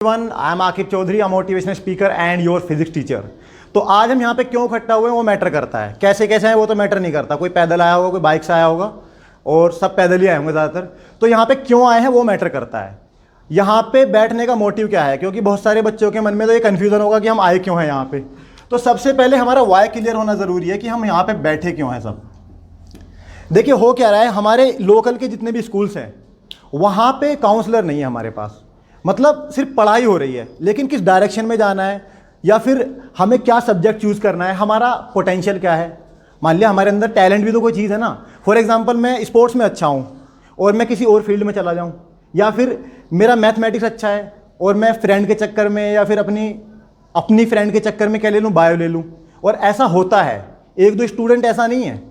I am Aqib Chaudhary, motivational speaker and your physics teacher. तो आज हम यहाँ पे क्यों इकट्ठा हुए हैं वो मैटर करता है, कैसे कैसे हैं वो तो मैटर नहीं करता। कोई पैदल आया होगा, कोई बाइक से आया होगा, और सब पैदल ही आए होंगे ज़्यादातर। तो यहाँ पे क्यों आए हैं वो मैटर करता है। यहाँ पे बैठने का मोटिव क्या है, क्योंकि बहुत सारे बच्चों के मन में तो ये कन्फ्यूज़न होगा कि हम आए क्यों हैं यहाँ पे। तो सबसे पहले हमारा वाई क्लियर होना ज़रूरी है कि हम यहाँ पर बैठे क्यों हैं। सब देखिए हो क्या रहा है, हमारे लोकल के जितने भी स्कूल्स हैं वहाँ पे काउंसलर नहीं है हमारे पास। मतलब सिर्फ पढ़ाई हो रही है, लेकिन किस डायरेक्शन में जाना है या फिर हमें क्या सब्जेक्ट चूज़ करना है, हमारा पोटेंशियल क्या है। मान लिया हमारे अंदर टैलेंट भी तो कोई चीज़ है ना। फॉर एग्जांपल मैं स्पोर्ट्स में अच्छा हूँ और मैं किसी और फील्ड में चला जाऊँ, या फिर मेरा मैथमेटिक्स अच्छा है और मैं फ्रेंड के चक्कर में या फिर अपनी फ्रेंड के चक्कर में क्या ले लूँ, बायो ले लूँ। और ऐसा होता है, एक दो स्टूडेंट ऐसा नहीं है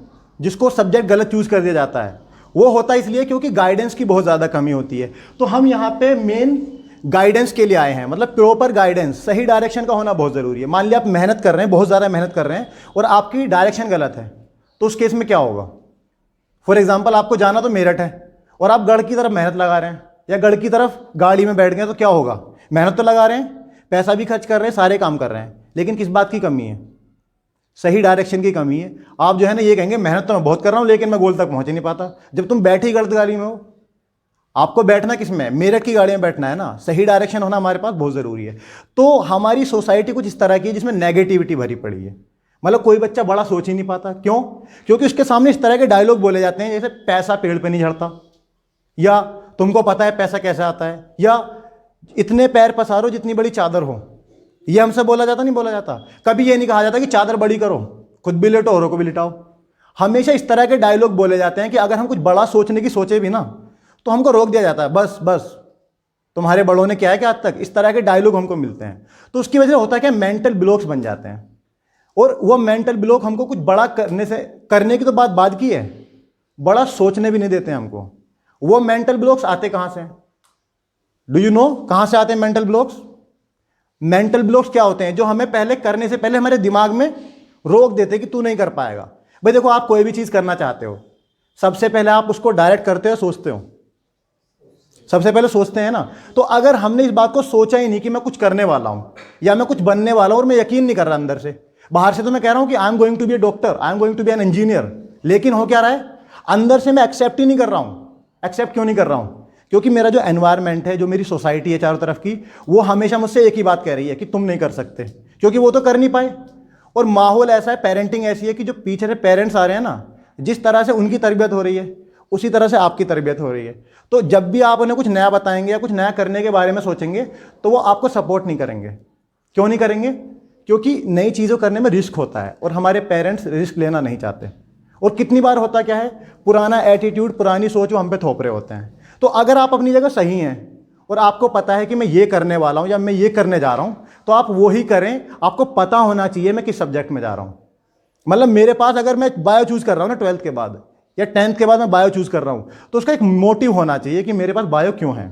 जिसको सब्जेक्ट गलत चूज़ कर दिया जाता है। वो होता है इसलिए क्योंकि गाइडेंस की बहुत ज़्यादा कमी होती है। तो हम यहाँ पे मेन गाइडेंस के लिए आए हैं, मतलब प्रॉपर गाइडेंस, सही डायरेक्शन का होना बहुत ज़रूरी है। मान लिया आप मेहनत कर रहे हैं, बहुत ज़्यादा मेहनत कर रहे हैं और आपकी डायरेक्शन गलत है, तो उस केस में क्या होगा। फॉर एग्जांपल आपको जाना तो मेरठ है और आप गढ़ की तरफ मेहनत लगा रहे हैं, या गढ़ की तरफ गाड़ी में बैठ गए, तो क्या होगा। मेहनत तो लगा रहे हैं, पैसा भी खर्च कर रहे हैं, सारे काम कर रहे हैं, लेकिन किस बात की कमी है, सही डायरेक्शन की कमी है। आप जो है ना ये कहेंगे मेहनत तो मैं बहुत कर रहा हूँ लेकिन मैं गोल तक पहुँच ही नहीं पाता। जब तुम बैठे ही गलत गाड़ी में हो, आपको बैठना किस में, मेरठ की गाड़ी में बैठना है ना। सही डायरेक्शन होना हमारे पास बहुत ज़रूरी है। तो हमारी सोसाइटी कुछ इस तरह की है जिसमें नेगेटिविटी भरी पड़ी है। मतलब कोई बच्चा बड़ा सोच ही नहीं पाता, क्यों? क्योंकि उसके सामने इस तरह के डायलॉग बोले जाते हैं जैसे पैसा पेड़ पे नहीं झड़ता, या तुमको पता है पैसा कैसे आता है, या इतने पैर पसारो जितनी बड़ी चादर हो। ये हमसे बोला जाता नहीं बोला जाता। कभी ये नहीं कहा जाता कि चादर बड़ी करो, खुद भी लेटो औरों को भी लिटाओ। हमेशा इस तरह के डायलॉग बोले जाते हैं कि अगर हम कुछ बड़ा सोचने की सोचे भी ना तो हमको रोक दिया जाता है। बस बस तुम्हारे बड़ों ने क्या है कि आज तक, इस तरह के डायलॉग हमको मिलते हैं। तो उसकी वजह से होता है कि मेंटल ब्लॉक्स बन जाते हैं, और वो मेंटल ब्लॉक हमको कुछ बड़ा करने की तो बात बाद की है, बड़ा सोचने भी नहीं देते हैं हमको। वो मेंटल ब्लॉक्स आते कहाँ से? डू यू नो कहाँ से आते हैं मेंटल ब्लॉक्स? मेंटल ब्लॉक्स क्या होते हैं? जो हमें पहले करने से पहले हमारे दिमाग में रोक देते हैं कि तू नहीं कर पाएगा। भाई देखो, आप कोई भी चीज़ करना चाहते हो, सबसे पहले आप उसको डायरेक्ट करते हो, सोचते हो, सबसे पहले सोचते हैं ना। तो अगर हमने इस बात को सोचा ही नहीं कि मैं कुछ करने वाला हूं या मैं कुछ बनने वाला हूं, और मैं यकीन नहीं कर रहा अंदर से, बाहर से तो मैं कह रहा हूं कि I am going to be a doctor, I am going to be an engineer, लेकिन हो क्या रहा है, अंदर से मैं एक्सेप्ट ही नहीं कर रहा हूं। एक्सेप्ट क्यों नहीं कर रहा हूं? क्योंकि मेरा जो एनवायरमेंट है, जो मेरी सोसाइटी है चारों तरफ की, वो हमेशा मुझसे एक ही बात कह रही है कि तुम नहीं कर सकते, क्योंकि वो तो कर नहीं पाए। और माहौल ऐसा है, पेरेंटिंग ऐसी है कि जो पीछे से पेरेंट्स आ रहे हैं ना, जिस तरह से उनकी तरबियत हो रही है उसी तरह से आपकी तरबियत हो रही है। तो जब भी आप उन्हें कुछ नया बताएंगे या कुछ नया करने के बारे में सोचेंगे तो वो आपको सपोर्ट नहीं करेंगे। क्यों नहीं करेंगे? क्योंकि नई चीज़ों करने में रिस्क होता है और हमारे पेरेंट्स रिस्क लेना नहीं चाहते। और कितनी बार होता क्या है, पुराना एटीट्यूड, पुरानी सोच वो हम पे थोप रहे होते हैं। तो अगर आप अपनी जगह सही हैं और आपको पता है कि मैं ये करने वाला हूँ या मैं ये करने जा रहा हूँ, तो आप वो ही करें। आपको पता होना चाहिए मैं किस सब्जेक्ट में जा रहा हूँ। मतलब मेरे पास अगर मैं बायो चूज़ कर रहा हूँ ना 12th के बाद या 10th के बाद मैं बायो चूज़ कर रहा हूँ, तो उसका एक मोटिव होना चाहिए कि मेरे पास बायो क्यों है।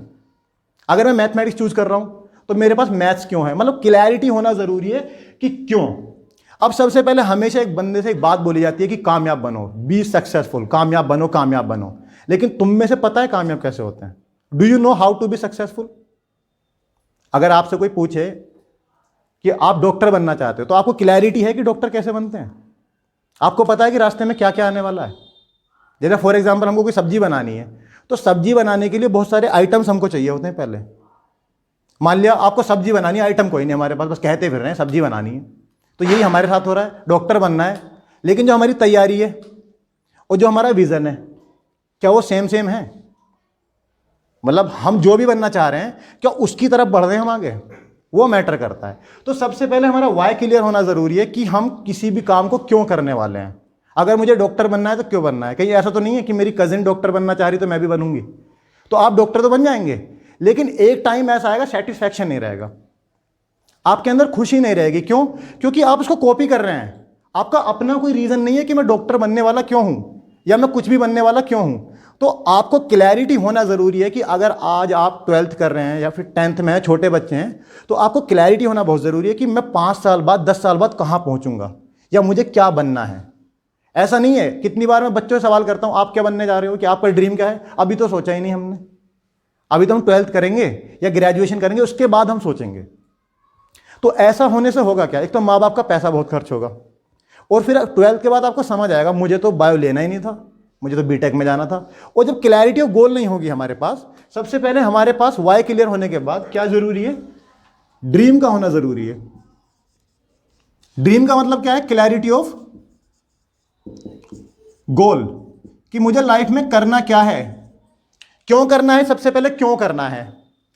अगर मैं मैथमेटिक्स चूज़ कर रहा हूँ तो मेरे पास मैथ्स क्यों है। मतलब क्लैरिटी होना ज़रूरी है कि क्यों। अब सबसे पहले हमेशा एक बंदे से एक बात बोली जाती है कि कामयाब बनो, बी सक्सेसफुल, कामयाब बनो, कामयाब बनो। लेकिन तुम में से पता है कामयाब कैसे होते हैं? Do you know how to be successful? अगर आपसे कोई पूछे कि आप डॉक्टर बनना चाहते हो, तो आपको क्लैरिटी है कि डॉक्टर कैसे बनते हैं? आपको पता है कि रास्ते में क्या क्या आने वाला है? जैसे फॉर एग्जांपल हमको कोई सब्जी बनानी है, तो सब्जी बनाने के लिए बहुत सारे आइटम्स हमको चाहिए होते हैं पहले। मान लिया आपको सब्जी बनानी है, आइटम कोई नहीं हमारे पास, बस कहते फिर रहे हैं सब्जी बनानी है। तो यही हमारे साथ हो रहा है, डॉक्टर बनना है, लेकिन जो हमारी तैयारी है और जो हमारा विजन है, क्या वो सेम है? मतलब हम जो भी बनना चाह रहे हैं, क्या उसकी तरफ बढ़ रहे हैं हम आगे? वो मैटर करता है। तो सबसे पहले हमारा वाई क्लियर होना ज़रूरी है कि हम किसी भी काम को क्यों करने वाले हैं। अगर मुझे डॉक्टर बनना है तो क्यों बनना है? कहीं ऐसा तो नहीं है कि मेरी कजिन डॉक्टर बनना चाह रही तो मैं भी बनूंगी। तो आप डॉक्टर तो बन जाएंगे, लेकिन एक टाइम ऐसा आएगा सेटिस्फैक्शन नहीं रहेगा, आपके अंदर खुशी नहीं रहेगी। क्यों? क्योंकि आप उसको कॉपी कर रहे हैं। आपका अपना कोई रीज़न नहीं है कि मैं डॉक्टर बनने वाला क्यों हूँ या मैं कुछ भी बनने वाला क्यों हूँ। तो आपको क्लैरिटी होना ज़रूरी है कि अगर आज आप 12th कर रहे हैं या फिर 10th में हैं, छोटे बच्चे हैं, तो आपको क्लैरिटी होना बहुत ज़रूरी है कि मैं 5 साल बाद, 10 साल बाद कहाँ पहुँचूंगा या मुझे क्या बनना है। ऐसा नहीं है, कितनी बार मैं बच्चों से सवाल करता हूँ, आप क्या बनने जा रहे हो, कि आपका ड्रीम क्या है? अभी तो सोचा ही नहीं हमने। अभी तो हम 12th करेंगे या ग्रेजुएशन करेंगे, उसके बाद हम सोचेंगे। तो ऐसा होने से होगा क्या, एक तो माँ बाप का पैसा बहुत खर्च होगा, और फिर 12th के बाद आपको समझ आएगा मुझे तो बायो लेना ही नहीं था, मुझे तो बीटेक में जाना था। और जब क्लैरिटी ऑफ गोल नहीं होगी हमारे पास, सबसे पहले हमारे पास वाई क्लियर होने के बाद क्या जरूरी है, ड्रीम का होना जरूरी है। ड्रीम का मतलब क्या है, क्लैरिटी ऑफ गोल, कि मुझे लाइफ में करना क्या है, क्यों करना है। सबसे पहले क्यों करना है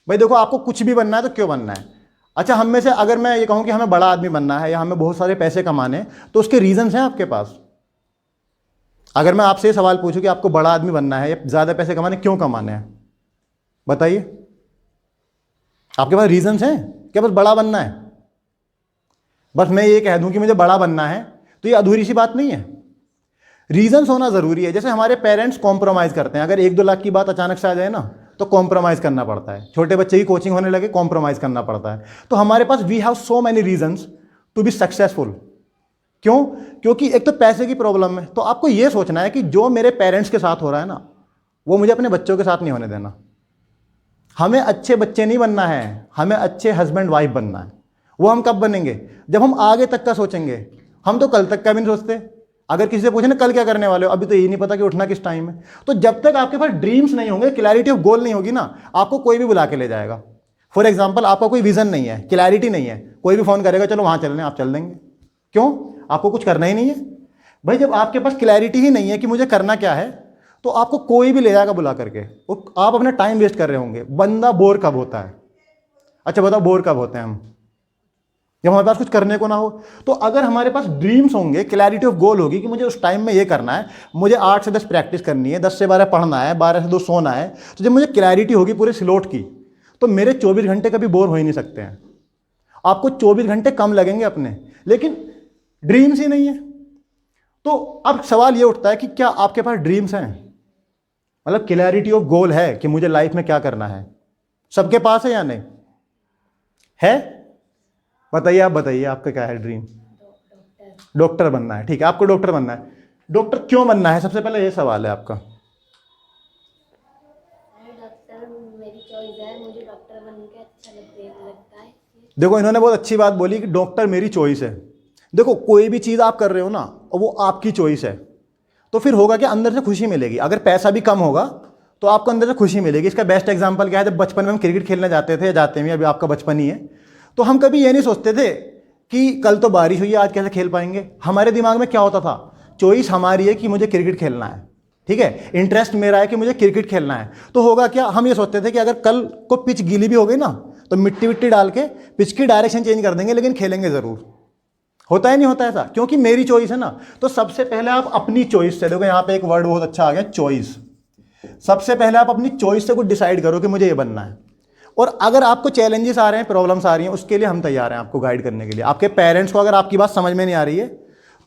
भाई, देखो आपको कुछ भी बनना है तो क्यों बनना है। अच्छा, हम में से अगर मैं ये कहूं कि हमें बड़ा आदमी बनना है या हमें बहुत सारे पैसे कमाने हैं, तो उसके रीजंस हैं आपके पास। अगर मैं आपसे ये सवाल पूछूं कि आपको बड़ा आदमी बनना है या ज्यादा पैसे कमाने, क्यों कमाने हैं, बताइए। आपके पास रीजंस हैं क्या बस बड़ा बनना है? बस मैं ये कह दूं कि मुझे बड़ा बनना है तो ये अधूरी सी बात नहीं है। रीजंस होना जरूरी है। जैसे हमारे पेरेंट्स कॉम्प्रोमाइज करते हैं, अगर 1-2 लाख की बात अचानक से आ जाए ना, तो कॉम्प्रोमाइज करना पड़ता है। छोटे बच्चे की कोचिंग होने लगे, कॉम्प्रोमाइज करना पड़ता है। तो हमारे पास we have so many reasons to be successful. क्यों? क्योंकि एक तो पैसे की प्रॉब्लम है। तो आपको यह सोचना है कि जो मेरे पेरेंट्स के साथ हो रहा है ना, वो मुझे अपने बच्चों के साथ नहीं होने देना। हमें अच्छे बच्चे नहीं बनना है, हमें अच्छे हस्बैंड वाइफ बनना है। वो हम कब बनेंगे, जब हम आगे तक का सोचेंगे। हम तो कल तक का भी नहीं सोचते। अगर किसी से पूछे ना कल क्या करने वाले हो, अभी तो ये नहीं पता कि उठना किस टाइम है। तो जब तक आपके पास ड्रीम्स नहीं होंगे, क्लैरिटी ऑफ गोल नहीं होगी ना, आपको कोई भी बुला के ले जाएगा। फॉर एग्जाम्पल, आपका कोई विजन नहीं है, क्लैरिटी नहीं है, कोई भी फोन करेगा चलो वहां चलने, आप चल देंगे। क्यों? आपको कुछ करना ही नहीं है भाई। जब आपके पास क्लैरिटी ही नहीं है कि मुझे करना क्या है, तो आपको कोई भी ले जाएगा बुला करके, और आप अपना टाइम वेस्ट कर रहे होंगे। बंदा बोर कब होता है? अच्छा बताओ, बोर कब होते हैं हम? जब हमारे पास कुछ करने को ना हो। तो अगर हमारे पास ड्रीम्स होंगे, क्लैरिटी ऑफ गोल होगी कि मुझे उस टाइम में ये करना है, मुझे 8 से 10 प्रैक्टिस करनी है, 10 से 12 पढ़ना है, 12 से 2 सोना है, तो जब मुझे क्लैरिटी होगी पूरे स्लॉट की, तो मेरे 24 घंटे कभी बोर हो ही नहीं सकते हैं। आपको 24 घंटे कम लगेंगे अपने, लेकिन ड्रीम्स ही नहीं है। तो अब सवाल ये उठता है कि क्या आपके पास ड्रीम्स हैं, मतलब क्लैरिटी ऑफ गोल है कि मुझे लाइफ में क्या करना है? सबके पास है या नहीं है? बताइए, आप बताइए आपका क्या है ड्रीम? डॉक्टर बनना है। ठीक है, आपको डॉक्टर बनना है। डॉक्टर क्यों बनना है, सबसे पहले ये सवाल है आपका। डॉक्टर मेरी चॉइस है, मुझे डॉक्टर बनने के अच्छा लगता है। देखो, इन्होंने बहुत अच्छी बात बोली कि डॉक्टर मेरी चॉइस है। देखो, कोई भी चीज़ आप कर रहे हो ना, और वो आपकी चॉइस है, तो फिर होगा कि अंदर से खुशी मिलेगी। अगर पैसा भी कम होगा तो आपको अंदर से खुशी मिलेगी। इसका बेस्ट एग्जांपल क्या है, जब बचपन में हम क्रिकेट खेलने जाते थे, जाते हैं, अभी आपका बचपन ही है, तो हम कभी ये नहीं सोचते थे कि कल तो बारिश हुई है, आज कैसे खेल पाएंगे। हमारे दिमाग में क्या होता था, चॉइस हमारी है कि मुझे क्रिकेट खेलना है, ठीक है, इंटरेस्ट मेरा है कि मुझे क्रिकेट खेलना है। तो होगा क्या, हम ये सोचते थे कि अगर कल को पिच गीली भी हो गई ना, तो मिट्टी विट्टी डाल के पिच की डायरेक्शन चेंज कर देंगे, लेकिन खेलेंगे जरूर। होता है नहीं होता ऐसा, क्योंकि मेरी चॉइस है ना। तो सबसे पहले आप अपनी चॉइस से, देखो यहाँ पे एक वर्ड बहुत अच्छा आ गया, चॉइस। सबसे पहले आप अपनी चॉइस से कुछ डिसाइड करो कि मुझे ये बनना है। और अगर आपको चैलेंजेस आ रहे हैं, प्रॉब्लम्स आ रही हैं, उसके लिए हम तैयार हैं आपको गाइड करने के लिए। आपके पेरेंट्स को अगर आपकी बात समझ में नहीं आ रही है,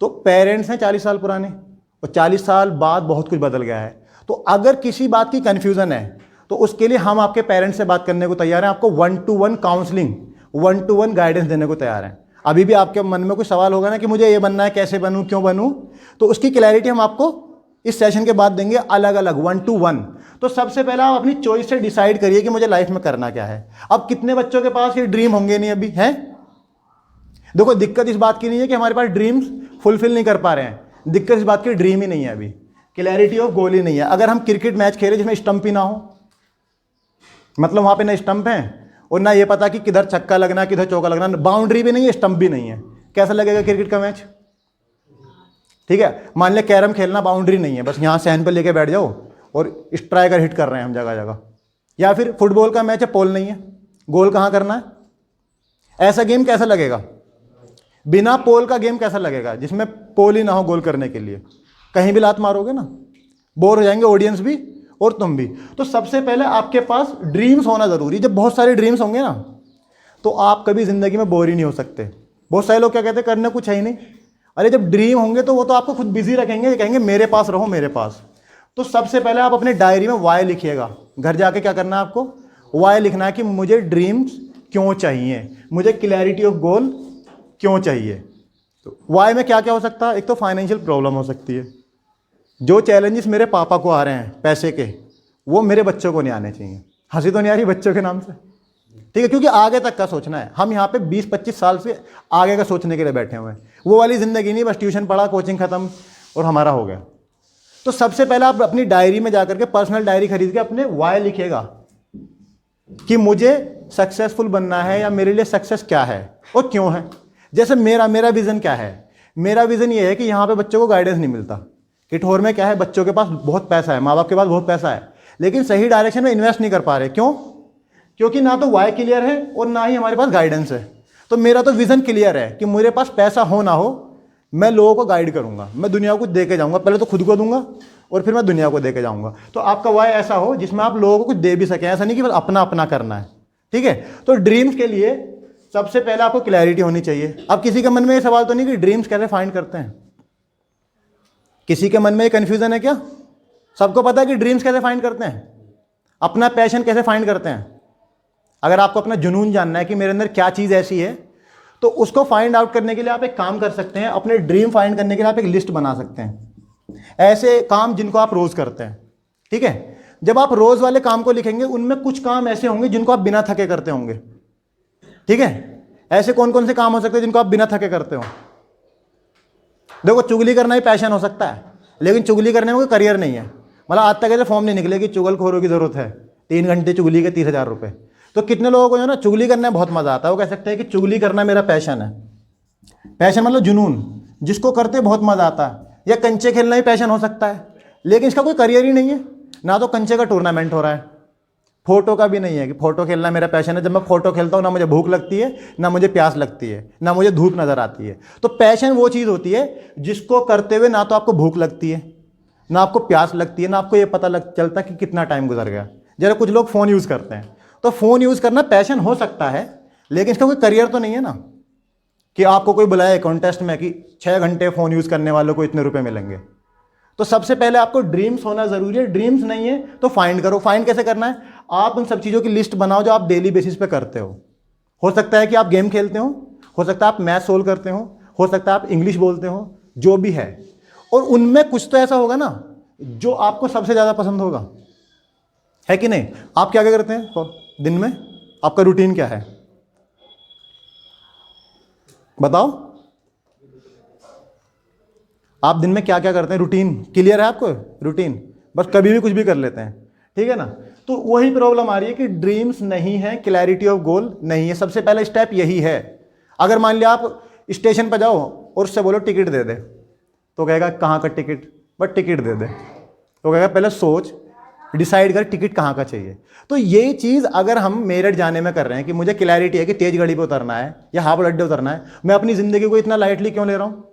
तो पेरेंट्स हैं 40 साल पुराने, और 40 साल बाद बहुत कुछ बदल गया है। तो अगर किसी बात की कन्फ्यूजन है, तो उसके लिए हम आपके पेरेंट्स से बात करने को तैयार हैं, आपको 1-to-1 काउंसलिंग, 1-to-1 गाइडेंस देने को तैयार हैं। अभी भी आपके मन में कोई सवाल होगा ना कि मुझे ये बनना है, कैसे बनूं, क्यों बनूं, तो उसकी क्लैरिटी हम आपको इस सेशन के बाद देंगे, अलग अलग 1-to-1। तो सबसे पहले आप अपनी चॉइस से डिसाइड करिए कि मुझे लाइफ में करना क्या है। अब कितने बच्चों के पास ये ड्रीम होंगे नहीं अभी है? देखो, दिक्कत इस बात की नहीं है कि हमारे पास ड्रीम्स फुलफिल नहीं कर पा रहे हैं, दिक्कत इस बात की ड्रीम ही नहीं है, अभी क्लैरिटी ऑफ गोल ही नहीं है। अगर हम क्रिकेट मैच खेले जिसमें स्टंप ही ना हो, मतलब वहां पे ना स्टंप है और ना ये पता कि किधर छक्का लगना, किधर चौका लगना, बाउंड्री भी नहीं है, स्टंप भी नहीं है, कैसा लगेगा क्रिकेट का मैच? ठीक है, मान लिया कैरम खेलना, बाउंड्री नहीं है, बस यहाँ सैन पर लेके बैठ जाओ और स्ट्राइकर हिट कर रहे हैं हम जगह जगह। या फिर फुटबॉल का मैच है, पोल नहीं है, गोल कहाँ करना है, ऐसा गेम कैसा लगेगा? बिना पोल का गेम कैसा लगेगा, जिसमें पोल ही ना हो गोल करने के लिए? कहीं भी लात मारोगे ना, बोर हो जाएंगे ऑडियंस भी और तुम भी। तो सबसे पहले आपके पास ड्रीम्स होना जरूरी। जब बहुत सारे ड्रीम्स होंगे ना, तो आप कभी जिंदगी में बोर ही नहीं हो सकते। बहुत सारे लोग क्या कहते हैं, करने कुछ है ही नहीं। अरे जब ड्रीम होंगे तो वो तो आपको खुद बिजी रखेंगे, कहेंगे मेरे पास रहो, मेरे पास। तो सबसे पहले आप अपने डायरी में वाई लिखिएगा। घर जाके क्या करना है आपको, वाई लिखना है कि मुझे ड्रीम्स क्यों चाहिए, मुझे क्लैरिटी ऑफ गोल क्यों चाहिए। तो वाई में क्या क्या हो सकता है, एक तो फाइनेंशियल प्रॉब्लम हो सकती है, जो चैलेंजेस मेरे पापा को आ रहे हैं पैसे के, वो मेरे बच्चों को नहीं आने चाहिए। हंसी तो नहीं आ रही बच्चों के नाम से? ठीक है, क्योंकि आगे तक का सोचना है। हम यहाँ पे 20-25 साल से आगे का सोचने के लिए बैठे हुए हैं। वो वाली ज़िंदगी नहीं बस ट्यूशन पढ़ा, कोचिंग ख़त्म और हमारा हो गया। तो सबसे पहले आप अपनी डायरी में जाकर के पर्सनल डायरी खरीद के अपने वाई लिखिएगा कि मुझे सक्सेसफुल बनना है या मेरे लिए सक्सेस क्या है और क्यों है। जैसे मेरा विज़न क्या है? मेरा विज़न ये है कि यहाँ पे बच्चों को गाइडेंस नहीं मिलता। किठौर में क्या है, बच्चों के पास बहुत पैसा है, माँ बाप के पास बहुत पैसा है, लेकिन सही डायरेक्शन में इन्वेस्ट नहीं कर पा रहे। क्यों? क्योंकि ना तो वाई क्लियर है और ना ही हमारे पास गाइडेंस है। तो मेरा तो विज़न क्लियर है कि मेरे पास पैसा हो ना हो, मैं लोगों को गाइड करूंगा, मैं दुनिया को दे के जाऊंगा। पहले तो खुद को दूंगा और फिर मैं दुनिया को दे के जाऊंगा। तो आपका वाई ऐसा हो जिसमें आप लोगों को कुछ दे भी सकें, ऐसा नहीं कि बस अपना अपना करना है। ठीक है, तो ड्रीम्स के लिए सबसे पहले आपको क्लैरिटी होनी चाहिए। अब किसी के मन में ये सवाल तो नहीं कि ड्रीम्स कैसे फाइंड करते हैं? किसी के मन में ये कन्फ्यूजन है क्या? सबको पता है कि ड्रीम्स कैसे फाइंड करते हैं, अपना पैशन कैसे फाइंड करते हैं। अगर आपको अपना जुनून जानना है कि मेरे अंदर क्या चीज़ ऐसी है, तो उसको फाइंड आउट करने के लिए आप एक काम कर सकते हैं। अपने ड्रीम फाइंड करने के लिए आप एक लिस्ट बना सकते हैं, ऐसे काम जिनको आप रोज़ करते हैं। ठीक है, जब आप रोज़ वाले काम को लिखेंगे, उनमें कुछ काम ऐसे होंगे जिनको आप बिना थके करते होंगे। ठीक है, ऐसे कौन कौन से काम हो सकते हैं जिनको आप बिना थके करते हो? देखो, चुगली करना ही पैशन हो सकता है, लेकिन चुगली करने में कोई करियर नहीं है। मतलब आज तक ऐसे फॉर्म नहीं निकले कि चुगलखोरों की ज़रूरत है, 3 घंटे चुगली के 30,000 रुपये। तो कितने लोगों को जो है ना चुगली करने में बहुत मज़ा आता है, वो कह सकते हैं कि चुगली करना मेरा पैशन है। पैशन मतलब जुनून, जिसको करते बहुत मज़ा आता है। या कंचे खेलना ही पैशन हो सकता है, लेकिन इसका कोई करियर ही नहीं है। ना तो कंचे का टूर्नामेंट हो रहा है, फोटो का भी नहीं है कि फोटो खेलना मेरा पैशन है। जब मैं फोटो खेलता हूँ ना मुझे भूख लगती है, ना मुझे प्यास लगती है, ना मुझे धूप नज़र आती है। तो पैशन वो चीज़ होती है जिसको करते हुए ना तो आपको भूख लगती है, ना आपको प्यास लगती है, ना आपको ये पता चलता कि कितना टाइम गुजर गया। जरा कुछ लोग फ़ोन यूज़ करते हैं, तो फ़ोन यूज़ करना पैशन हो सकता है, लेकिन इसका कोई करियर तो नहीं है ना कि आपको कोई बुलाए कॉन्टेस्ट में कि 6 घंटे फ़ोन यूज़ करने वालों को इतने रुपए मिलेंगे। तो सबसे पहले आपको ड्रीम्स होना ज़रूरी है। ड्रीम्स नहीं है तो फाइंड करो। फाइंड कैसे करना है? आप उन सब चीज़ों की लिस्ट बनाओ जो आप डेली बेसिस पे करते हो सकता है कि आप गेम खेलते हो सकता है आप मैथ सोल्व करते हो सकता है आप इंग्लिश बोलते हो, जो भी है। और उनमें कुछ तो ऐसा होगा ना जो आपको सबसे ज़्यादा पसंद होगा, है कि नहीं? आप क्या क्या करते हैं दिन में? आपका रूटीन क्या है बताओ? आप दिन में क्या क्या करते हैं? रूटीन क्लियर है आपको? रूटीन बस कभी भी कुछ भी कर लेते हैं, ठीक है ना? तो वही प्रॉब्लम आ रही है कि ड्रीम्स नहीं है, क्लैरिटी ऑफ गोल नहीं है। सबसे पहला स्टेप यही है। अगर मान लिया आप स्टेशन पर जाओ और उससे बोलो टिकट दे दे, तो कहेगा कहाँ का टिकट? बट टिकट दे दे। तो कहेगा पहले सोच, डिसाइड कर टिकट कहाँ का चाहिए। तो ये चीज़ अगर हम मेरठ जाने में कर रहे हैं कि मुझे क्लैरिटी है कि तेज गाड़ी पे उतरना है या हावड़ अड्डे उतरना है, मैं अपनी ज़िंदगी को इतना लाइटली क्यों ले रहा हूँ?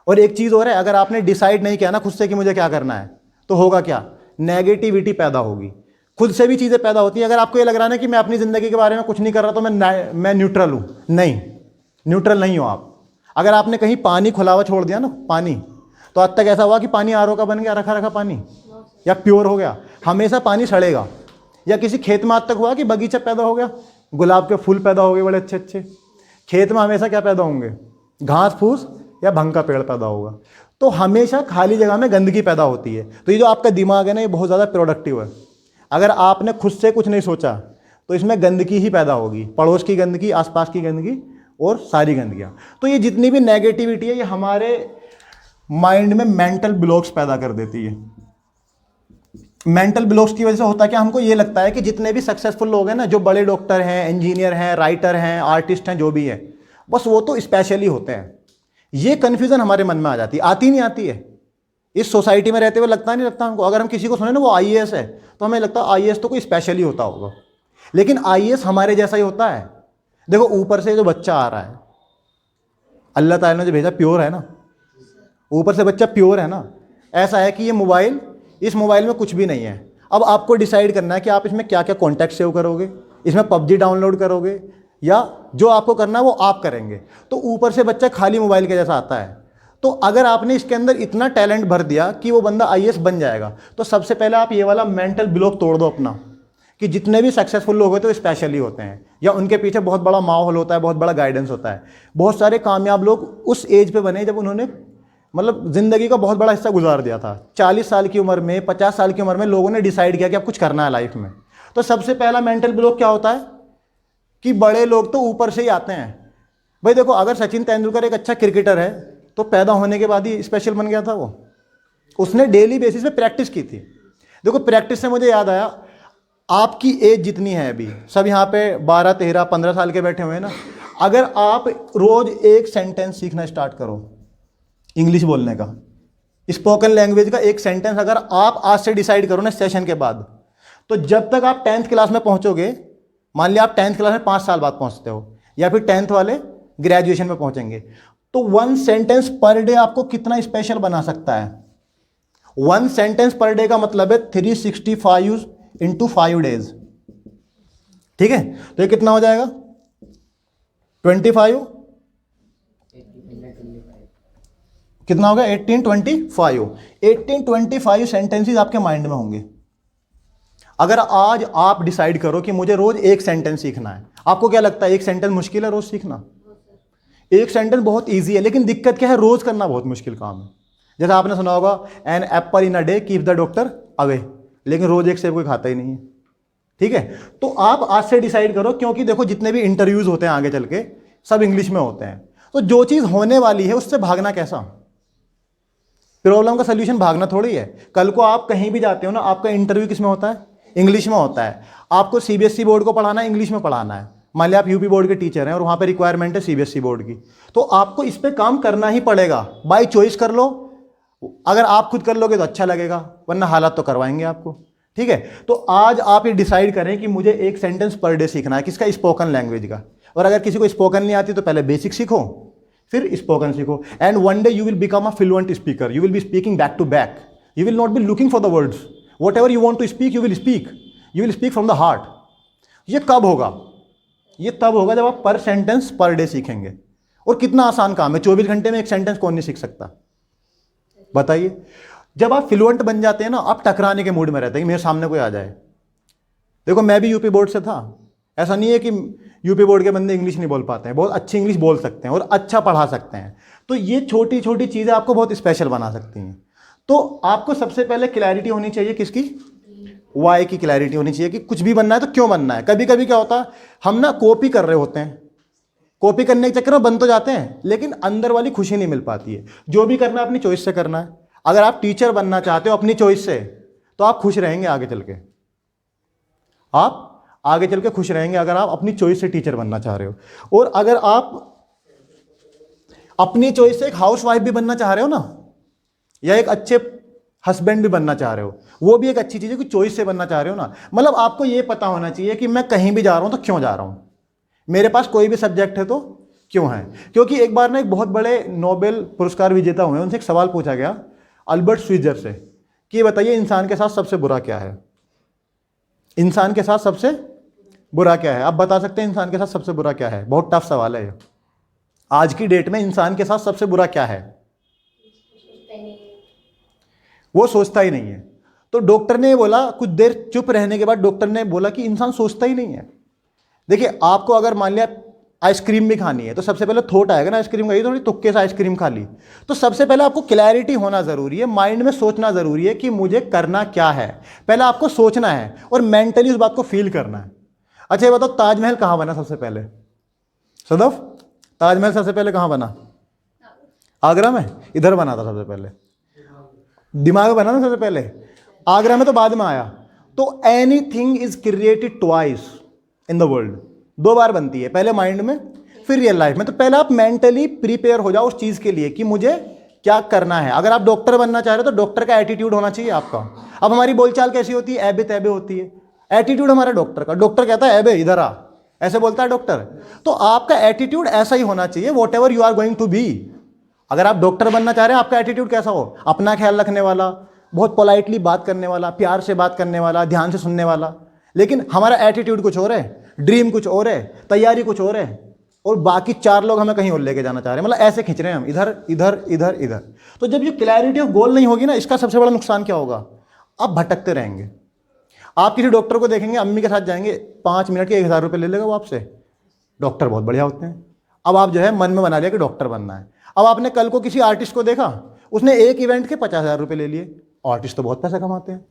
और एक चीज़ और है, अगर आपने डिसाइड नहीं किया ना खुद से कि मुझे क्या करना है, तो होगा क्या? नेगेटिविटी पैदा होगी। खुद से भी चीज़ें पैदा होती हैं। अगर आपको ये लग रहा है ना कि मैं अपनी ज़िंदगी के बारे में कुछ नहीं कर रहा तो मैं न्यूट्रल हूँ, नहीं, न्यूट्रल नहीं हो आप। अगर आपने कहीं पानी खुला हुआ छोड़ दिया ना पानी, तो आज तक ऐसा हुआ कि पानी आरओ का बन गया रखा रखा पानी या प्योर हो गया? हमेशा पानी सड़ेगा। या किसी खेत में आज तक हुआ कि बगीचा पैदा हो गया, गुलाब के फूल पैदा हो गए बड़े अच्छे अच्छे? खेत में हमेशा क्या पैदा होंगे? घास फूस या भंग का पेड़ पैदा होगा। तो हमेशा खाली जगह में गंदगी पैदा होती है। तो ये जो आपका दिमाग है ना, ये बहुत ज़्यादा प्रोडक्टिव है। अगर आपने खुद से कुछ नहीं सोचा तो इसमें गंदगी ही पैदा होगी, पड़ोस की गंदगी, आसपास की गंदगी और सारी गंदगियाँ। तो ये जितनी भी नेगेटिविटी है ये हमारे माइंड में मेंटल ब्लॉक्स पैदा कर देती है। मेंटल ब्लॉक्स की वजह से होता है कि हमको ये लगता है कि जितने भी सक्सेसफुल लोग हैं ना, जो बड़े डॉक्टर हैं, इंजीनियर हैं, राइटर हैं, आर्टिस्ट हैं, जो भी है, बस वो तो स्पेशली होते हैं। ये कन्फ्यूज़न हमारे मन में आ जाती है। आती नहीं आती है? इस सोसाइटी में रहते हुए लगता नहीं लगता हमको? अगर हम किसी को सुने ना वो आईएएस है, तो हमें लगता है आईएएस तो कोई स्पेशली होता होगा, लेकिन आईएएस हमारे जैसा ही होता है। देखो ऊपर से जो बच्चा आ रहा है, अल्लाह ताला ने जो भेजा प्योर है ना, ऊपर से बच्चा प्योर है ना। ऐसा है कि ये मोबाइल, इस मोबाइल में कुछ भी नहीं है। अब आपको डिसाइड करना है कि आप इसमें क्या क्या कॉन्टैक्ट सेव करोगे, इसमें पबजी डाउनलोड करोगे या जो आपको करना है वो आप करेंगे। तो ऊपर से बच्चा खाली मोबाइल के जैसा आता है। तो अगर आपने इसके अंदर इतना टैलेंट भर दिया कि वो बंदा आईएएस बन जाएगा, तो सबसे पहले आप ये वाला मेंटल ब्लॉक तोड़ दो अपना, कि जितने भी सक्सेसफुल लोग होते हैं वो स्पेशली होते हैं, या उनके पीछे बहुत बड़ा माहौल होता है, बहुत बड़ा गाइडेंस होता है। बहुत सारे कामयाब लोग उस एज पे बने जब उन्होंने मतलब ज़िंदगी का बहुत बड़ा हिस्सा गुजार दिया था। 40 साल की उम्र में, 50 साल की उम्र में लोगों ने डिसाइड किया कि अब कुछ करना है लाइफ में। तो सबसे पहला मेंटल ब्लॉक क्या होता है कि बड़े लोग तो ऊपर से ही आते हैं। भाई देखो, अगर सचिन तेंदुलकर एक अच्छा क्रिकेटर है तो पैदा होने के बाद ही स्पेशल बन गया था वो, उसने डेली बेसिस पे प्रैक्टिस की थी। देखो, प्रैक्टिस से मुझे याद आया, आपकी एज जितनी है अभी, सब यहाँ पे 12, 13, 15 साल के बैठे हुए हैं ना, अगर आप रोज एक सेंटेंस सीखना स्टार्ट करो, इंग्लिश बोलने का, स्पोकन लैंग्वेज का एक सेंटेंस अगर आप आज से डिसाइड करो ना सेशन के बाद, तो जब तक आप 10th क्लास में पहुंचोगे, मान लिया आप 10th क्लास में 5 साल बाद पहुंचते हो, या फिर 10th वाले ग्रेजुएशन में पहुंचेंगे, तो 1 सेंटेंस पर डे आपको कितना स्पेशल बना सकता है। 1 सेंटेंस पर डे का मतलब है 365 इंटू 5 डेज। ठीक है, तो ये कितना हो जाएगा 25, कितना होगा 1825 सेंटेंसेस आपके माइंड में होंगे। अगर आज आप डिसाइड करो कि मुझे रोज एक सेंटेंस सीखना है, आपको क्या लगता है एक सेंटेंस मुश्किल है रोज सीखना? एक सेंटेंस बहुत इजी है, लेकिन दिक्कत क्या है, रोज करना बहुत मुश्किल काम है। जैसा आपने सुना होगा, an apple in a day keep the doctor away, लेकिन रोज एक सेब कोई खाता ही नहीं है। ठीक है, तो आप आज से डिसाइड करो, क्योंकि देखो जितने भी इंटरव्यूज होते हैं आगे चल के सब इंग्लिश में होते हैं, तो जो चीज होने वाली है उससे भागना कैसा? प्रॉब्लम का सोल्यूशन भागना थोड़ी है। कल को आप कहीं भी जाते हो ना, आपका इंटरव्यू किस में होता है? इंग्लिश में होता है। आपको सीबीएसई बोर्ड को पढ़ाना है, इंग्लिश में पढ़ाना है। मान लिया आप यूपी बोर्ड के टीचर हैं और वहां पे रिक्वायरमेंट है सीबीएसई बोर्ड की, तो आपको इस पे काम करना ही पड़ेगा। बाय चॉइस कर लो, अगर आप खुद कर लोगे तो अच्छा लगेगा, वरना हालात तो करवाएंगे आपको। ठीक है, तो आज आप ये डिसाइड करें कि मुझे एक सेंटेंस पर डे सीखना है, किसका? स्पोकन लैंग्वेज का। और अगर किसी को स्पोकन नहीं आती तो पहले बेसिक सीखो, फिर स्पोकन सीखो, and one day you will become a fluent speaker. You will be speaking back to back, you will not be looking for the words, whatever you want to speak you will speak, you will speak from the heart. ये कब होगा? ये तब होगा जब आप पर sentence per day सीखेंगे। और कितना आसान काम है, 24 घंटे में एक सेंटेंस कौन नहीं सीख सकता, बताइए। जब आप फ्लुएंट बन जाते हैं ना, आप टकराने के मूड में रहते हैं कि मेरे सामने कोई आ जाए। देखो, मैं भी यूपी बोर्ड से था, ऐसा नहीं है कि यूपी बोर्ड के बंदे इंग्लिश नहीं बोल पाते हैं, बहुत अच्छी इंग्लिश बोल सकते हैं और अच्छा पढ़ा सकते हैं। तो ये छोटी छोटी चीज़ें आपको बहुत स्पेशल बना सकती हैं। तो आपको सबसे पहले क्लैरिटी होनी चाहिए, किसकी? वाई की क्लैरिटी होनी चाहिए कि कुछ भी बनना है तो क्यों बनना है। कभी कभी क्या होता है, हम ना कॉपी कर रहे होते हैं, कॉपी करने के चक्कर में बन तो जाते हैं, लेकिन अंदर वाली खुशी नहीं मिल पाती है। जो भी करना है अपनी चॉइस से करना है। अगर आप टीचर बनना चाहते हो अपनी चॉइस से, तो आप खुश रहेंगे आगे चल के, आप आगे चल के खुश रहेंगे अगर आप अपनी चॉइस से टीचर बनना चाह रहे हो। और अगर आप अपनी चॉइस से एक हाउसवाइफ भी बनना चाह रहे हो ना, या एक अच्छे हस्बैंड भी बनना चाह रहे हो, वो भी एक अच्छी चीज है कि चॉइस से बनना चाह रहे हो ना। मतलब आपको ये पता होना चाहिए कि मैं कहीं भी जा रहा हूं तो क्यों जा रहा हूं, मेरे पास कोई भी सब्जेक्ट है तो क्यों है। क्योंकि एक बार ना एक बहुत बड़े नोबेल पुरस्कार विजेता हुए, उनसे एक सवाल पूछा गया अल्बर्ट स्विट्जर से कि बताइए इंसान के साथ सबसे बुरा क्या है। इंसान के साथ सबसे बुरा क्या है? आप बता सकते हैं इंसान के साथ सबसे बुरा क्या है? बहुत टफ सवाल है ये। आज की डेट में इंसान के साथ सबसे बुरा क्या है? वो सोचता ही नहीं है। तो डॉक्टर ने बोला, कुछ देर चुप रहने के बाद डॉक्टर ने बोला कि इंसान सोचता ही नहीं है। देखिए, आपको अगर मान लिया आइसक्रीम भी खानी है तो सबसे पहले थॉट आएगा ना आइसक्रीम खाई, थोड़ी तुक्के से आइसक्रीम खा ली। तो सबसे पहले आपको क्लैरिटी होना जरूरी है, माइंड में सोचना जरूरी है कि मुझे करना क्या है। पहले आपको सोचना है और मेंटली उस बात को फील करना है। अच्छा ये बताओ, ताजमहल कहाँ बना सबसे पहले? सदफ, ताजमहल सबसे पहले कहाँ बना? आगरा में? इधर बना था सबसे पहले, दिमाग में बना ना सबसे पहले, आगरा में तो बाद में आया। तो anything is created twice in the world, 2 बार बनती है, पहले माइंड में फिर रियल लाइफ में। तो पहले आप मेंटली प्रिपेयर हो जाओ उस चीज के लिए कि मुझे क्या करना है। अगर आप डॉक्टर बनना चाह रहे हो तो डॉक्टर का एटीट्यूड होना चाहिए आपका। अब हमारी बोलचाल कैसी होती है? ऐबे तैबे होती है। एटीट्यूड हमारा डॉक्टर का, डॉक्टर कहता है ऐबे इधर आ, ऐसे बोलता है डॉक्टर। तो आपका एटीट्यूड ऐसा ही होना चाहिए, whatever you are going to be. अगर आप डॉक्टर बनना चाह रहे हैं, आपका एटीट्यूड कैसा हो? अपना ख्याल रखने वाला, बहुत पोलाइटली बात करने वाला, प्यार से बात करने वाला, ध्यान से सुनने वाला। लेकिन हमारा एटीट्यूड कुछ और है, ड्रीम कुछ और है, तैयारी कुछ और है, और बाकी 4 लोग हमें कहीं और लेके जाना चाह रहे हैं, मतलब ऐसे खींच रहे हैं हम, इधर इधर इधर इधर। तो जब ये क्लैरिटी ऑफ गोल नहीं होगी ना, इसका सबसे बड़ा नुकसान क्या होगा? आप भटकते रहेंगे। आप किसी डॉक्टर को देखेंगे, अम्मी के साथ जाएंगे, 5 मिनट के 1000 रुपये ले लेगा वो आपसे। डॉक्टर बहुत बढ़िया होते हैं। अब आप जो है मन में बना लिया कि डॉक्टर बनना है। अब आपने कल को किसी आर्टिस्ट को देखा, उसने एक इवेंट के 50,000 रुपये ले लिए। आर्टिस्ट तो बहुत पैसा कमाते हैं,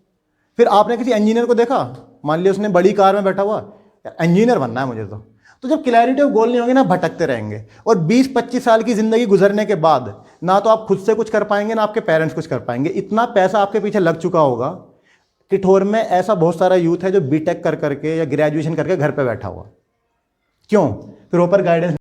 फिर आपने किसी इंजीनियर को देखा, मान लिया उसने बड़ी कार में बैठा हुआ, इंजीनियर बनना है मुझे तो जब क्लैरिटी ऑफ गोल नहीं होगी ना, भटकते रहेंगे। और 20-25 साल की ज़िंदगी गुजरने के बाद ना तो आप खुद से कुछ कर पाएंगे ना आपके पेरेंट्स कुछ कर पाएंगे। इतना पैसा आपके पीछे लग चुका होगा। किठौर में ऐसा बहुत सारा यूथ है जो बीटेक कर करके या ग्रेजुएशन करके घर पे बैठा हुआ। क्यों? Proper guidance